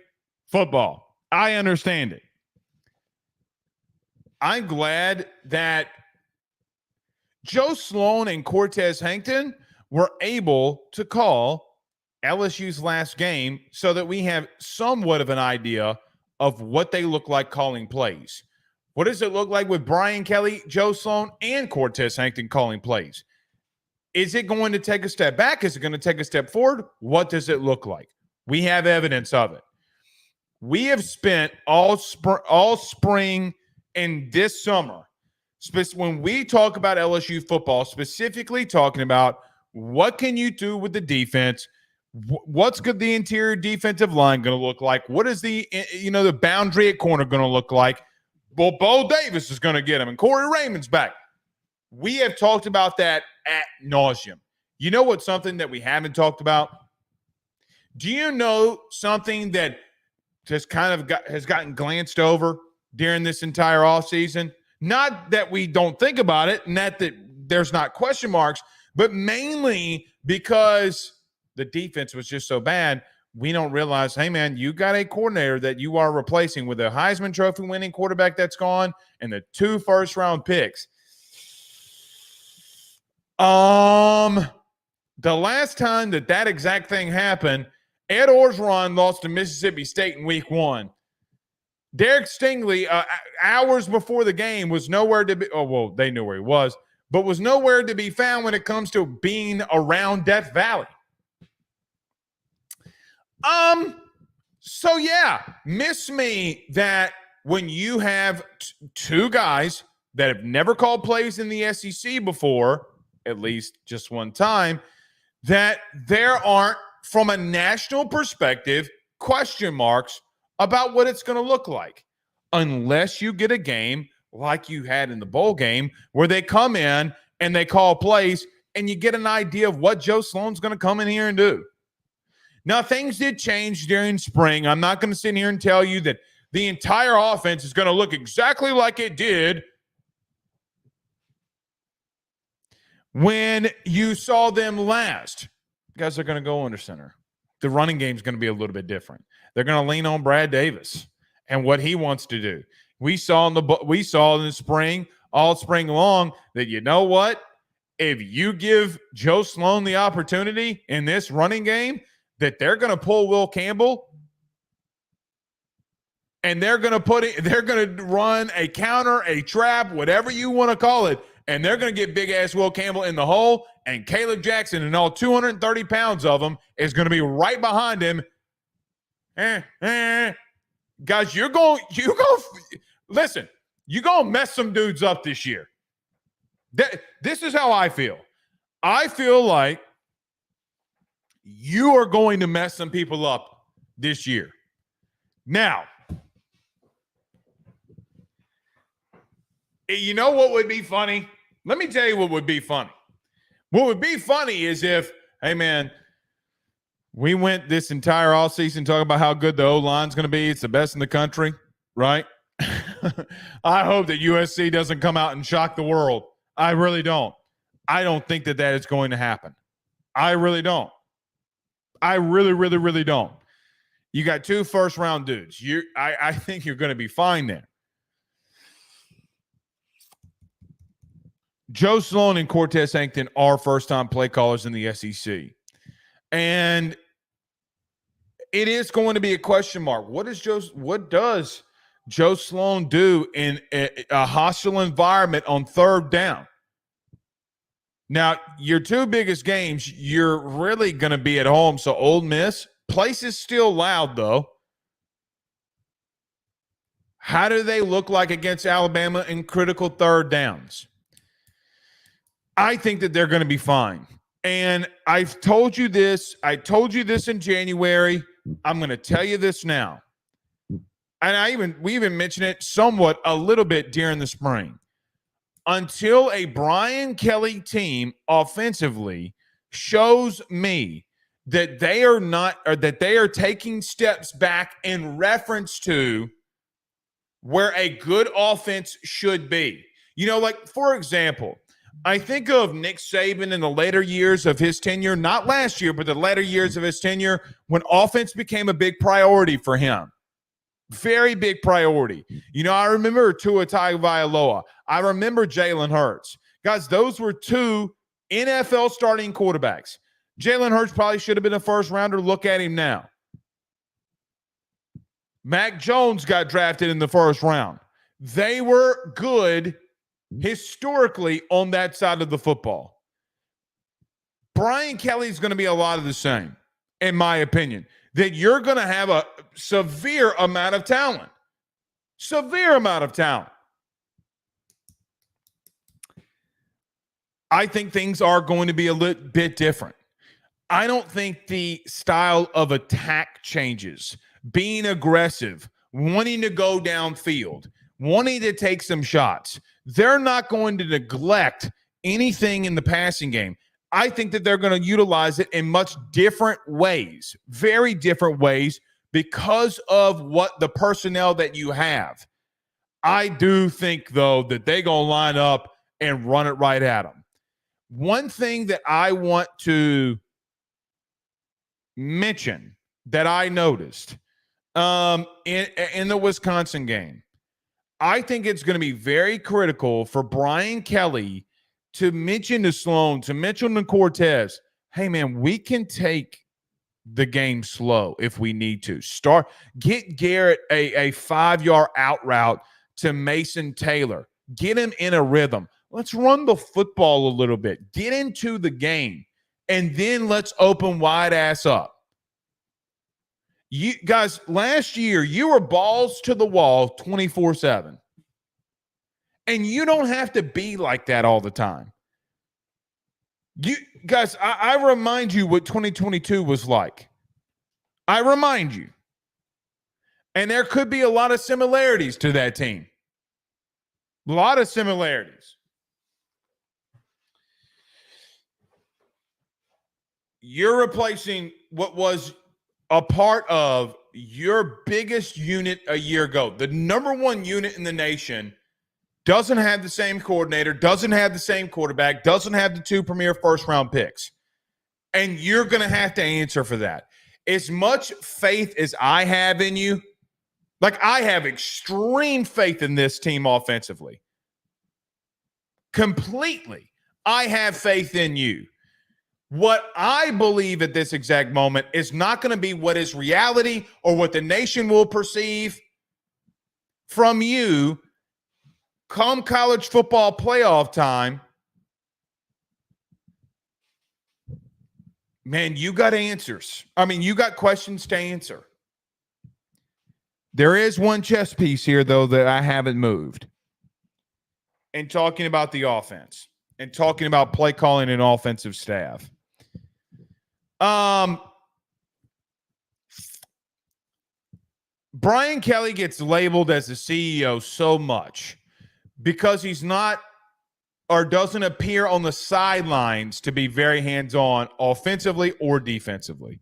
football. I understand it. I'm glad that Joe Sloan and Cortez Hankton were able to call LSU's last game so that we have somewhat of an idea of what they look like calling plays. What does it look like with Brian Kelly, Joe Sloan, and Cortez Hankton calling plays? Is it going to take a step back? Is it going to take a step forward? What does it look like? We have evidence of it. We have spent all spring and this summer, when we talk about LSU football, specifically talking about what can you do with the defense, what's the interior defensive line going to look like, what is the boundary at corner going to look like? Well, Bo Davis is going to get him, and Corey Raymond's back. We have talked about that ad nauseum. You know what's something that we haven't talked about? Do you know something that just kind of has gotten glanced over during this entire offseason? Not that we don't think about it, not that there's not question marks, but mainly because the defense was just so bad, we don't realize, hey, man, you got a coordinator that you are replacing with a Heisman Trophy winning quarterback that's gone and the 2 first-round picks. The last time that exact thing happened, Ed Orgeron lost to Mississippi State in week 1. Derek Stingley, hours before the game, was nowhere to be – oh, well, they knew where he was, but was nowhere to be found when it comes to being around Death Valley. So, yeah, miss me that when you have 2 guys that have never called plays in the SEC before at least just one time, that there aren't, from a national perspective, question marks about what it's going to look like, unless you get a game like you had in the bowl game where they come in and they call plays and you get an idea of what Joe Sloan's going to come in here and do. Now, things did change during spring. I'm not going to sit here and tell you that the entire offense is going to look exactly like it did when you saw them last. You guys are going to go under center. The running game is going to be a little bit different. They're going to lean on Brad Davis and what he wants to do. We saw in the spring, all spring long, that you know what? If you give Joe Sloan the opportunity in this running game, that they're going to pull Will Campbell and they're going to run a counter, a trap, whatever you want to call it, and they're going to get big-ass Will Campbell in the hole, and Caleb Jackson and all 230 pounds of him is going to be right behind him. Guys, listen, you're going to mess some dudes up this year. This is how I feel. I feel like you are going to mess some people up this year. Now, you know what would be funny? Let me tell you what would be funny. What would be funny is if, hey, man, we went this entire offseason talking about how good the O-line's going to be. It's the best in the country, right? I hope that USC doesn't come out and shock the world. I really don't. I don't think that is going to happen. I really don't. I really, really, really don't. You got 2 first-round dudes. I think you're going to be fine there. Joe Sloan and Cortez Hankton are first-time play callers in the SEC. And it is going to be a question mark. What does Joe Sloan do in a hostile environment on third down? Now, your 2 biggest games, you're really going to be at home. So Ole Miss, place is still loud, though. How do they look like against Alabama in critical third downs? I think that they're going to be fine. And I've told you this. I told you this in January. I'm going to tell you this now. And we even mentioned it somewhat a little bit during the spring. Until a Brian Kelly team offensively shows me that they are not, or that they are taking steps back in reference to where a good offense should be. You know, like, for example, I think of Nick Saban in the later years of his tenure, not last year, but the later years of his tenure, when offense became a big priority for him. Very big priority. You know, I remember Tua Tagovailoa. I remember Jalen Hurts. Guys, those were 2 NFL starting quarterbacks. Jalen Hurts probably should have been a first-rounder. Look at him now. Mac Jones got drafted in the first round. They were good historically on that side of the football. Brian Kelly's going to be a lot of the same, in my opinion. That you're going to have a severe amount of talent. Severe amount of talent. I think things are going to be a little bit different. I don't think the style of attack changes. Being aggressive, wanting to go downfield, wanting to take some shots. They're not going to neglect anything in the passing game. I think that they're going to utilize it in much different ways, very different ways, because of what the personnel that you have. I do think, though, that they're going to line up and run it right at them. One thing that I want to mention that I noticed in the Wisconsin game, I think it's going to be very critical for Brian Kelly to mention to Sloan, to mention to Cortez, hey, man, we can take the game slow if we need to. Get Garrett a 5-yard out route to Mason Taylor. Get him in a rhythm. Let's run the football a little bit. Get into the game, and then let's open wide ass up. You guys, last year, you were balls to the wall 24/7. And you don't have to be like that all the time. You guys, I remind you what 2022 was like. I remind you. And there could be a lot of similarities to that team. A lot of similarities. You're replacing what was a part of your biggest unit a year ago. The number one unit in the nation doesn't have the same coordinator, doesn't have the same quarterback, doesn't have the 2 premier first-round picks. And you're going to have to answer for that. As much faith as I have in you, like I have extreme faith in this team offensively. Completely. I have faith in you. What I believe at this exact moment is not going to be what is reality or what the nation will perceive from you come college football playoff time. Man, you got answers. I mean, you got questions to answer. There is one chess piece here, though, that I haven't moved. And talking about the offense and talking about play calling and offensive staff. Brian Kelly gets labeled as the CEO so much because he's not or doesn't appear on the sidelines to be very hands-on offensively or defensively.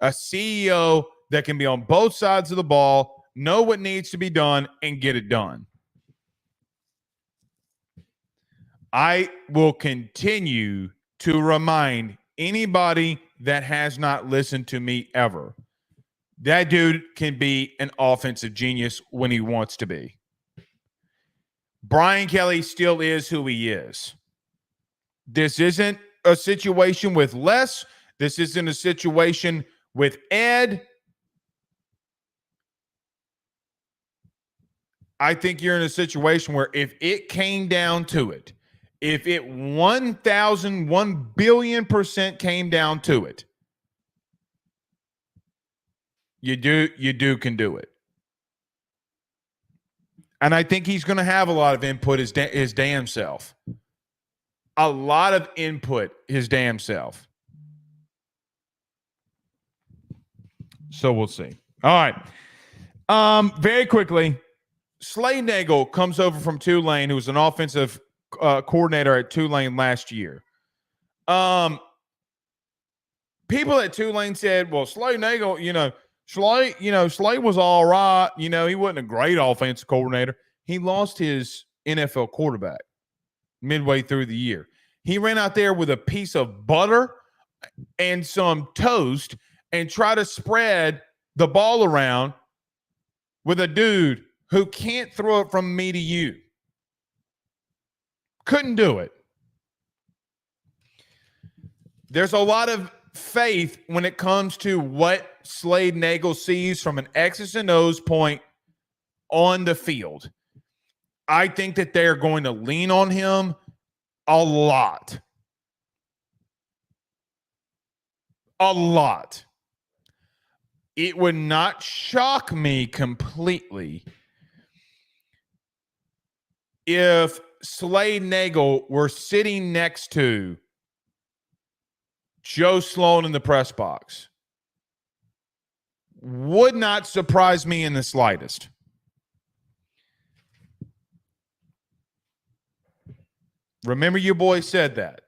A CEO that can be on both sides of the ball, know what needs to be done, and get it done. I will continue to remind anybody that has not listened to me ever, that dude can be an offensive genius when he wants to be. Brian Kelly still is who he is. This isn't a situation with Les. This isn't a situation with Ed. I think you're in a situation where if it came down to it, if it 1 billion% came down to it, you can do it. And I think he's going to have a lot of input his damn self. A lot of input his damn self. So we'll see. All right. Very quickly, Slade Nagel comes over from Tulane, who was an offensive coordinator at Tulane last year. People at Tulane said, well, Slade Nagel, Slade was all right. He wasn't a great offensive coordinator. He lost his NFL quarterback midway through the year. He ran out there with a piece of butter and some toast and tried to spread the ball around with a dude who can't throw it from me to you. Couldn't do it. There's a lot of faith when it comes to what Slade Nagel sees from an X's and O's point on the field. I think that they're going to lean on him a lot. A lot. It would not shock me completely if Slade Nagel were sitting next to Joe Sloan in the press box. Would not surprise me in the slightest. Remember, your boy said that.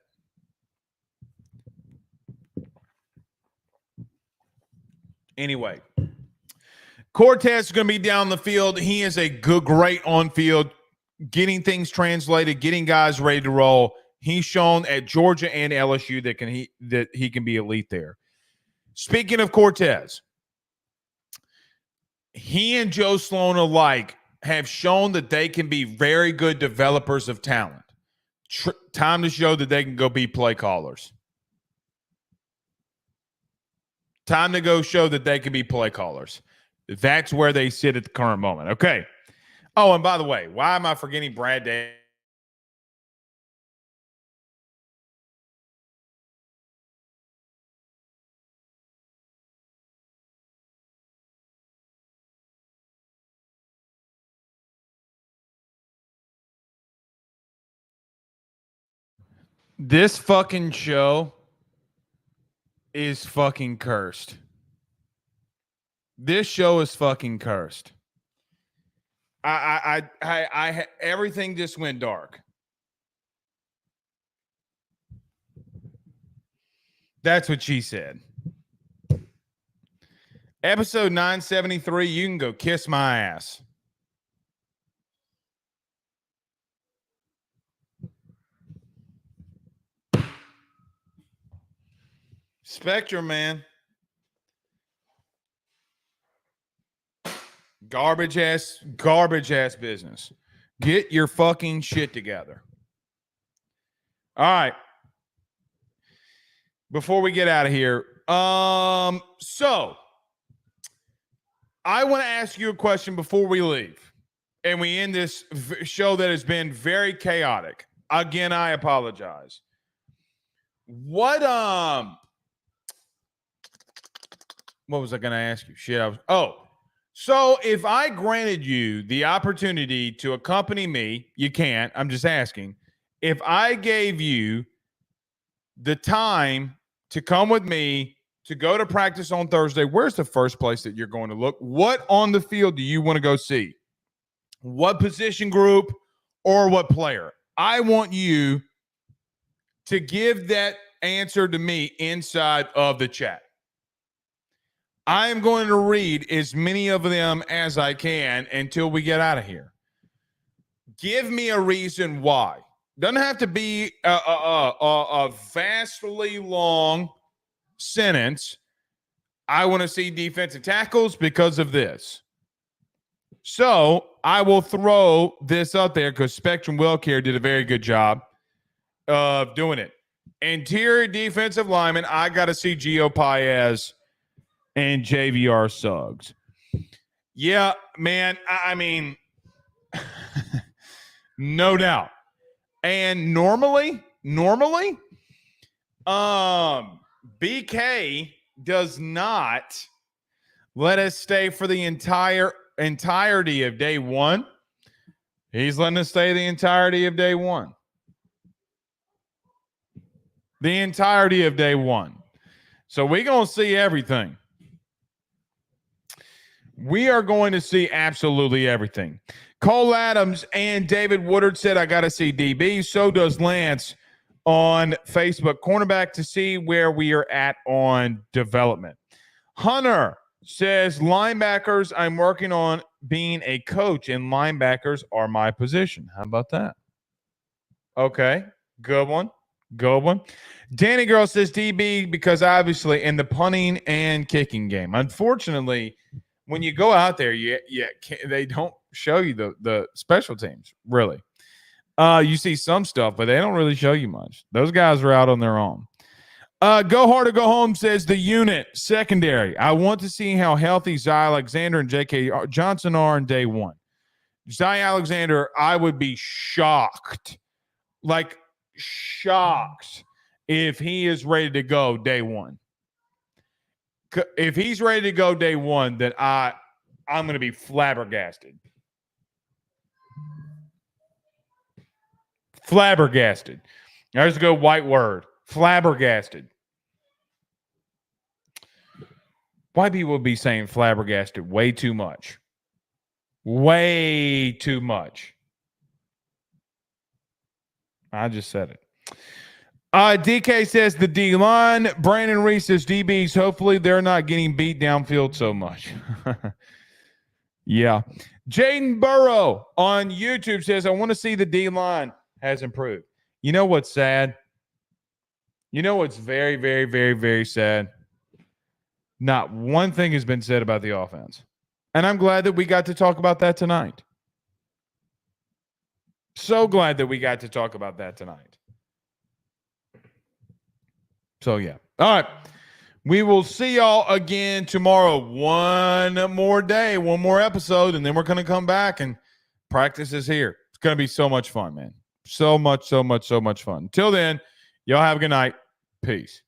Anyway, Cortez is going to be down the field. He is a great on field, getting things translated, getting guys ready to roll. He's shown at Georgia and LSU that he can be elite there. Speaking of Cortez, he and Joe Sloan alike have shown that they can be very good developers of talent. Time to show that they can go be play callers. Time to go show that they can be play callers. That's where they sit at the current moment. Okay. Oh, and by the way, why am I forgetting Brad Day? This fucking show is fucking cursed. This show is fucking cursed. I everything just went dark. That's what she said. Episode 973, you can go kiss my ass. Spectrum, man. Garbage ass business. Get your fucking shit together. All right. Before we get out of here, so I want to ask you a question before we leave, and we end this show that has been very chaotic. Again, I apologize. What was I going to ask you? Shit, so if I granted you the opportunity to accompany me, you can't. I'm just asking. If I gave you the time to come with me to go to practice on Thursday, where's the first place that you're going to look? What on the field do you want to go see? What position group or what player? I want you to give that answer to me inside of the chat. I am going to read as many of them as I can until we get out of here. Give me a reason why. Doesn't have to be a vastly long sentence. I want to see defensive tackles because of this. So I will throw this up there because Spectrum WellCare did a very good job of doing it. Interior defensive lineman, I got to see Gio Paez and JVR Suggs. Yeah, man, I mean, no doubt. And normally, BK does not let us stay for the entirety of day one. He's letting us stay the entirety of day one. The entirety of day one. So we're going to see everything. We are going to see absolutely everything. Cole Adams and David Woodard said, I got to see DB. So does Lance on Facebook. Cornerback to see where we are at on development. Hunter says, linebackers, I'm working on being a coach, and linebackers are my position. How about that? Okay, good one. Good one. Danny Girl says DB because obviously in the punting and kicking game. Unfortunately, when you go out there, they don't show you the special teams, really. You see some stuff, but they don't really show you much. Those guys are out on their own. Go hard or go home says the unit secondary. I want to see how healthy Zy Alexander and J.K. Johnson are in day one. Zy Alexander, I would be shocked, if he is ready to go day one. If he's ready to go day one, then I'm going to be flabbergasted. Flabbergasted. There's a good white word. Flabbergasted. White people will be saying flabbergasted way too much. Way too much. I just said it. DK says the D-line. Brandon Reese says DBs. Hopefully they're not getting beat downfield so much. Yeah. Jaden Burrow on YouTube says, I want to see the D-line has improved. You know what's sad? You know what's very, very, very, very sad? Not one thing has been said about the offense. And I'm glad that we got to talk about that tonight. So glad that we got to talk about that tonight. So, yeah. All right. We will see y'all again tomorrow. One more day, one more episode, and then we're going to come back and practice is here. It's going to be so much fun, man. So much fun. Until then, y'all have a good night. Peace.